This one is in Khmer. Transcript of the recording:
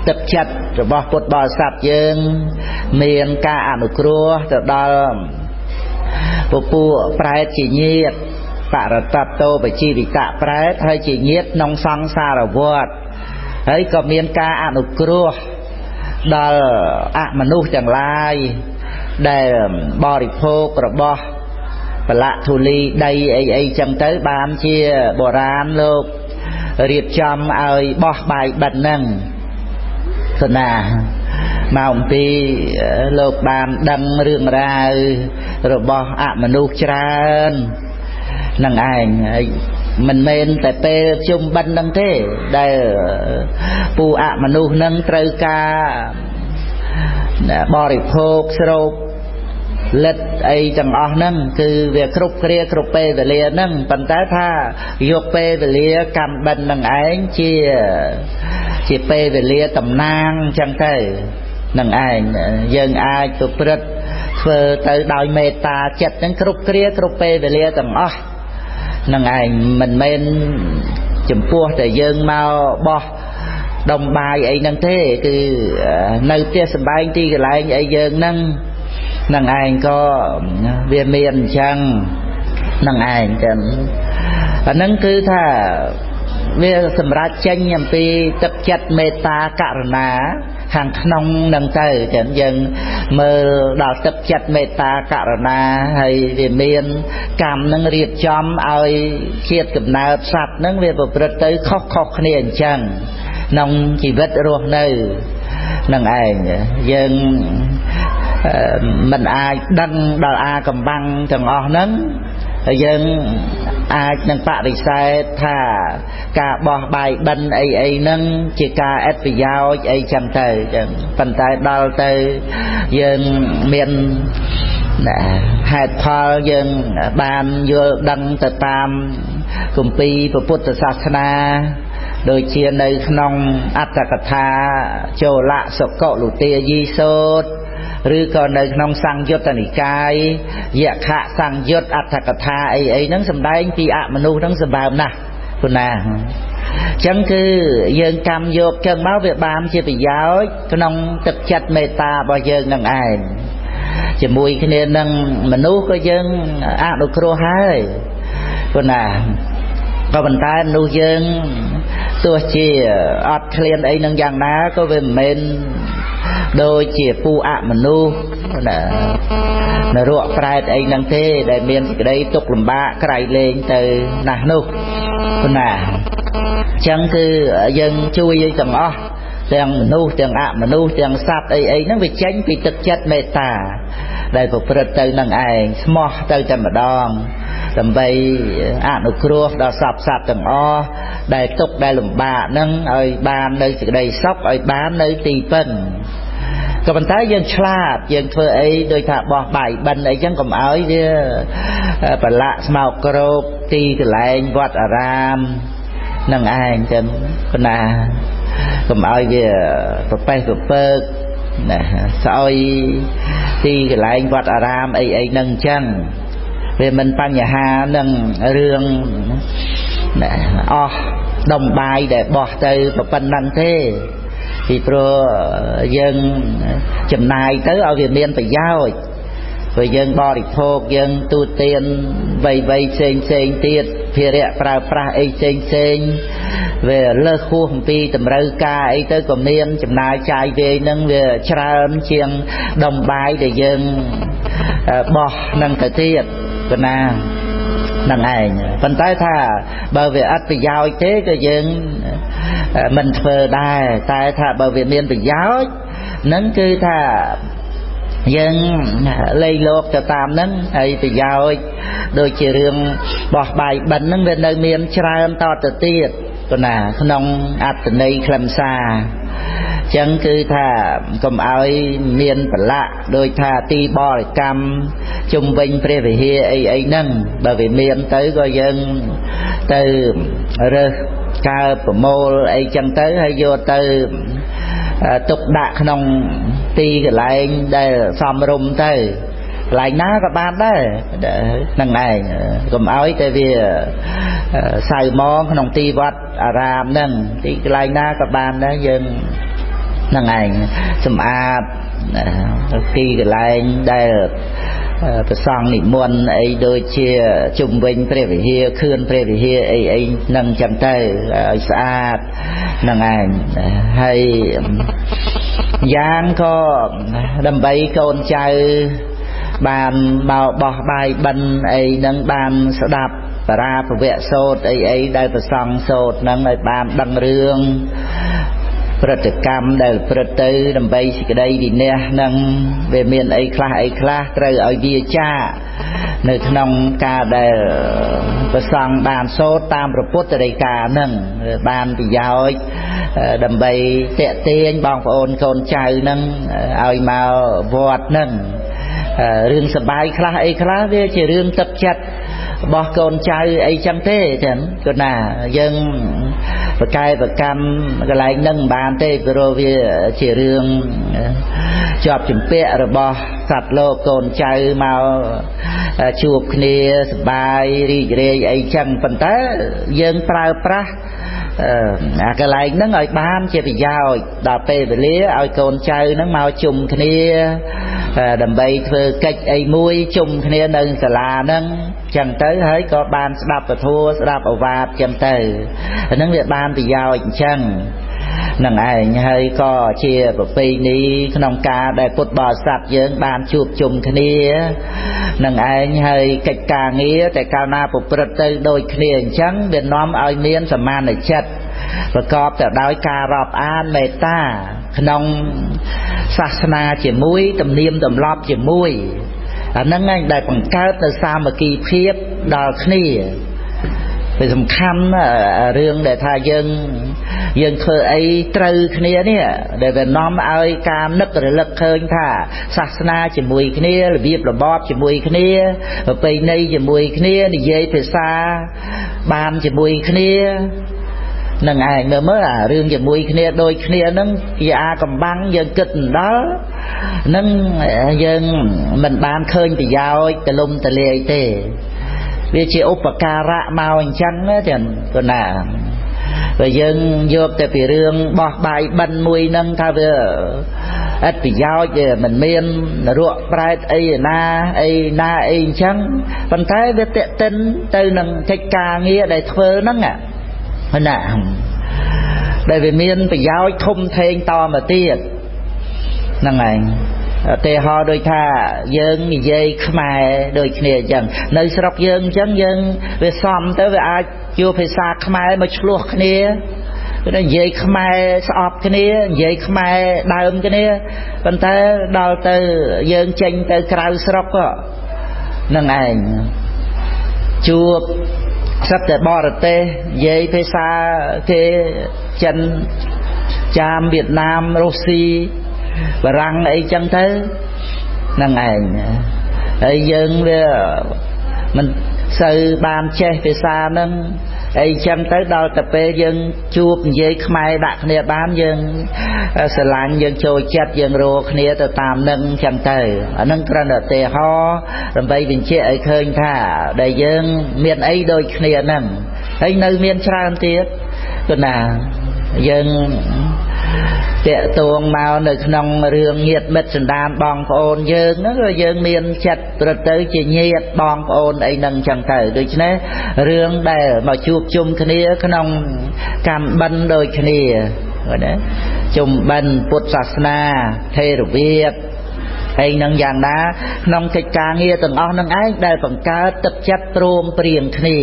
ទឹកចិត្តរបស់ពុទ្ធបរិស័ទយើងមានការអនុគ្រោះទៅដល់ពពួកប្រែតជាញាតិបរតតោបជីវិតប្រែតហើយជាញាតិក្នុងសង្សារវដ្តហើយក៏មានការអនុគ្រោះដល់អមនុស្សទាំងឡាយដែលបរិភោគរបស់បលៈធូលីដីអីចឹងទៅបានជាបុរាណលោករៀបចំឲ្យបោះបាយបិណ្ឌហ្នឹងសណាមកអំពីលោកបានដឹងរឿងរ៉ាវរបស់អមនុស្សច្រើននឹងឯងហើយមិនមែនតែពេលជុំបិណ្ឌហ្នឹងទេដែលពូអមនុស្សហ្នឹងត្រូវការបរិភោគស្រូបលិតអីទាំងអស់ហ្នឹងគឺវាគ្រប់គ្រាគ្រប់ពេលវេលាហ្នឹងប៉ុន្តែថាយកពេលវេលាកម្មបិណ្ឌនឹងឯងជាពេលវេលាតំណាងអញ្ចឹងទៅនឹងឯងយើងអាចប្រព្រឹត្តធ្វើទៅដោយមេត្តាចិត្តហ្នឹងគ្រប់គ្រាគ្រប់ពេលវេលាទាំងអស់នឹងឯងមិនមែនចំពោះតែយើងមកបោះដុំបាយអីហ្នឹងទេគឺនៅផ្ទះសម្បែងទីកន្លែងអីយើងហ្នឹងនឹងឯងក៏វាមានអញ្ចឹងនឹងឯងចឹងអាហ្នឹងគឺថាវាសម្រាប់ចេញអំពីទឹកចិត្តមេត្តាករុណាខាងក្នុងនឹងទៅចឹងយើងមើលដល់ទឹកចិត្តមេត្តាករុណាហើយវាមានកម្មនឹងរៀបចំឲ្យជាតិកំណើតសត្វហ្នឹងវាប្រព្រឹត្តទៅខុសគ្នាអញ្ចឹងក្នុងជីវិតរស់នៅនឹងឯងយើងមិនអាចដឹងដល់អាកំបាំងទាំងអស់ហ្នឹងហើយយើងអាចនឹងបដិសេធថាការបោះបាយបិណ្ឌអីហ្នឹងជាការអត្ថប្រយោជន៍អីចឹងទៅចឹងប៉ុន្តែដល់ទៅយើងមានហេតុផលយើងបានយល់ដឹងទៅតាមគម្ពីរពុទ្ធសាសនាដូចជានៅក្នុងអត្តកថាចូលៈសុកលុទាយីសូត្រឬក៏នៅក្នុងសង្យុត្តនិកាយយខៈសង្យុត្តអត្ថកថាអីហ្នឹងសម្ដែងពីអមនុស្សហ្នឹងសម្បើមណាស់ព្រោះណាអញ្ចឹងគឺយើងកម្មយកចឹងមកវាបានជាប្រយោជន៍ក្នុងទឹកចិត្តមេត្តារបស់យើងនឹងឯងជាមួយគ្នានឹងមនុស្សក៏យើងអនុគ្រោះហើយព្រោះណាក៏ប៉ុន្តែមនុស្សយើងទោះជាអត់ឃ្លានអីនឹងយ៉ាងណាក៏វាមិនមែនដូចជាពូអមនុស្សនរកប្រែតអីហ្នឹងទេដែលមានសេចក្តីទុក្ខលំបាកក្រៃលែងទៅណាស់នោះណាអញ្ចឹងគឺយើងជួយឲ្យទាំងអស់ទាំងមនុស្សទាំងអមនុស្សទាំងសត្វអីហ្នឹងវាចេញពីទឹកចិត្តមេត្តាដែលប្រព្រឹត្តទៅនឹងឯងស្មោះទៅតែម្ដងដើម្បីអនុគ្រោះដល់សពសត្វទាំងអស់ដែលទុក្ខដែលលំបាកហ្នឹងឲ្យបាននៅសេចក្តីសុខឲ្យបាននៅទីពឹងក៏ប៉ុន្តែយើងឆ្លាតយើងធ្វើអីដោយថាបោះបាយបិណ្ឌអីចឹងកុំឲ្យវាប្រឡាក់ស្មោកគ្រោកទីកន្លែងវត្តអារាមនឹងឯងចឹងប៉ុណ្ណាកុំឲ្យវាប្រប៉េះប្រពើកណាស្អុយទីកន្លែងវត្តអារាមអីហ្នឹងអញ្ចឹងវាមិនបញ្ហានឹងរឿងអស់ដុំបាយដែលបោះទៅប៉ុណ្ណឹងទេពីព្រោះយើងចំណាយទៅឲ្យវាមានប្រយោជន៍ព្រោះយើងបរិភោគយើងទូទានវ័យផ្សេងទៀតភារៈប្រើប្រាស់អីផ្សេងវាលើសហួសអំពីតម្រូវការអីទៅក៏មានចំណាយចាយវាយនឹងវាច្រើនជាងដុំបាយដែលយើងបោះនឹងទៅទៀតប៉ុណ្ណានឹងឯងប៉ុន្តែថាបើវាអត់ប្រយោជន៍ទេក៏យើងមិនធ្វើដែរតែថាបើវាមានប្រយោជន៍ហ្នឹងគឺថាយើងលៃលោកទៅតាមហ្នឹងហើយប្រយោជន៍ដូចជារឿងបោះបាយបិណ្ឌហ្នឹងវានៅមានច្រើនតទៅទៀតប៉ុណ្ណាក្នុងអត្តន័យខ្លឹមសារចឹងគឺថាកុំឲ្យមានប្រឡាក់ដោយថាទីបរិកម្មជុំវិញព្រះវិហារអីហ្នឹងបើវាមានទៅក៏យើងទៅរើសកើប្រមូលអីចឹងទៅហើយយកទៅទុកដាក់ក្នុងទីកន្លែងដែលសមរម្យទៅកន្លែងណាក៏បានដែរហ្នឹងឯងកុំឲ្យតែវាសៅមងក្នុងទីវត្តអារាមហ្នឹងទីកន្លែងណាក៏បានដែរយើង năng ảnh sầm ạt kỳ cái lại đây cái song niệm muôn ấy đôi chia chung bình pre về hia khươn pre về hia ấy nâng chẳng tay sạch năng ảnh hay giang có đâm bay con trai bàn bao bỏ bài bần ấy nâng bàn sẽ đạp và ra phụ vẹn sốt ấy đây phải song sốt nâng ấy bàn đăng rươngประกรรมได้ประตูดำไปสิกระไดดีเนี่ยนั่งเวเมียนไอ้คลาเตยเอาเบียจ้าในขนมกาได้ประสังบานโซตามประพุทธรายการนั่งบานปียาวดำไปเตะเตียนบางโอนคนใจนั่งเอามาวอดนั่งเรื่องสบายคลาเรื่องจะเรื่องตับจัดบอกคนใจไอ้จังเต้ฉันก็น่ายังประกายประกรรมก็ไหลนั่งบานเต้โปรวีจะเรื่องจอบจุ่มเปะระบอสัตว์โลกคนใจมาจูบเนียสบายรีเรยไอ้จังปันเต้ยังปลาปลาก็ไหลนั่งไอ้บ้านจะไปยาวดาเป้ไปเลี้ยไอ้คนใจนั่งมาจุ่มเนียดำไปเธอเก็บไอ้มวยจุ่มเนียนั่งสลานั่งจังเต้เฮ้ยก็บานสลับประทัวสลับเอาวาดจังเต้นั่งเรียบานไปยาวอีกจังนั่งไอ้เฮ้ยก็เชียร์ปีนี้ขนมกาได้พุทธบริษัทเยอะบานจูบจุ่มเนียนั่งไอ้เฮ้ยกิจการเงี้ยแต่การนาปุปรตโดยเนียจังเดินน้อมเอาเมียนสมานในชัดประกอบแต่ดาวการอบอ่านเมตตาขนมศาสนาเจี๋ยมุ้ยตำเนียมตำรอบเจี๋ยมุ้ยนั่งไงได้ปังเกิดในสามกีเพียบดาวนี่เป็นสำคัญเรื่องแต่ถ้ายังเคยไอ้ตรึกนี้เนี่ยได้เป็นน้อมเอาการนึกหรือเลิกเคยถ้าศาสนาเจี๋ยมุ้ยนี้หรือเบียบระบอบเจี๋ยมุ้ยนี้ไปในเจี๋ยมุ้ยนี้นี่เย่ภาษาบานเจี๋ยมุ้ยนี้นั่งไงเมื่อเรื่องจะมวยเนียโดยเนียนั่งยากำบังยังกึศđóนั่งยังมันบานเคยไปยาวแต่ลมแต่เลยเตะวิจิอุปการะมาวันจันทร์นะจันก็น่าvà dân vôแต่ปีเรื่องบอกใบบรรมวยนั่งท่าเรืออัดปียาวเจมันเมียนรัวปลายไอ้นาไอ้จังปัญหาเวทเต้นเต้นนั่งกิจการเงี้ยได้เธอนั่งอ่ะน่ะได้ไปเมียนไปย้อยทุ่มเทงต่อมาเตี้ยนั่งไงเตะหอโดยท่ายังมีเย่ขมายโดยเนี่ยจังในสระยังไปซ้อมแต่ว่าจูไปซาขมายมาชลวกเนี่ยก็ได้เย่ขมายสอบเนี่ยเย่ขมายดาวเนี่ยปัญหาดาวเตอยังเจงเตอกลายสระก็นั่งไงจูsắp tới bò tê dây phê xa thế chân cham Việt Nam Russia và răng ấy chẳng thế năng ảnh ấy dân mình sư ban che phê xa nâng ấy chẳng tới đâu tập bê dân chuột dây khmai đặt nè bán dân sờ lạnh dân trôi chết dân rô nè từ tam nâng chẳng tới nâng cân ở tề ho rồi bây bình chế ấy khơi thả để dân miền ấy đôi nè nâng ấy nơi miền tràn tiết còn nào dânเตะตวงมาในขนมเรื่องเงียดเม็ดสันดานบองโอนเยิงนั่นก็เยิงเมียนจัดประตูจีเงียดบองโอนไอ้นังจังเตอโดยเฉพาะเรื่องได้มาจูบจุ่มคณีขนมการบันโดยคณีจุ่มบันพุทธศาสนาเทรเวียดไอ้นังอย่างนั้นขนมกิจการเงียดต่างอ้อนังไอ้ได้ปังการตัดจัดรวมเปลี่ยนคณี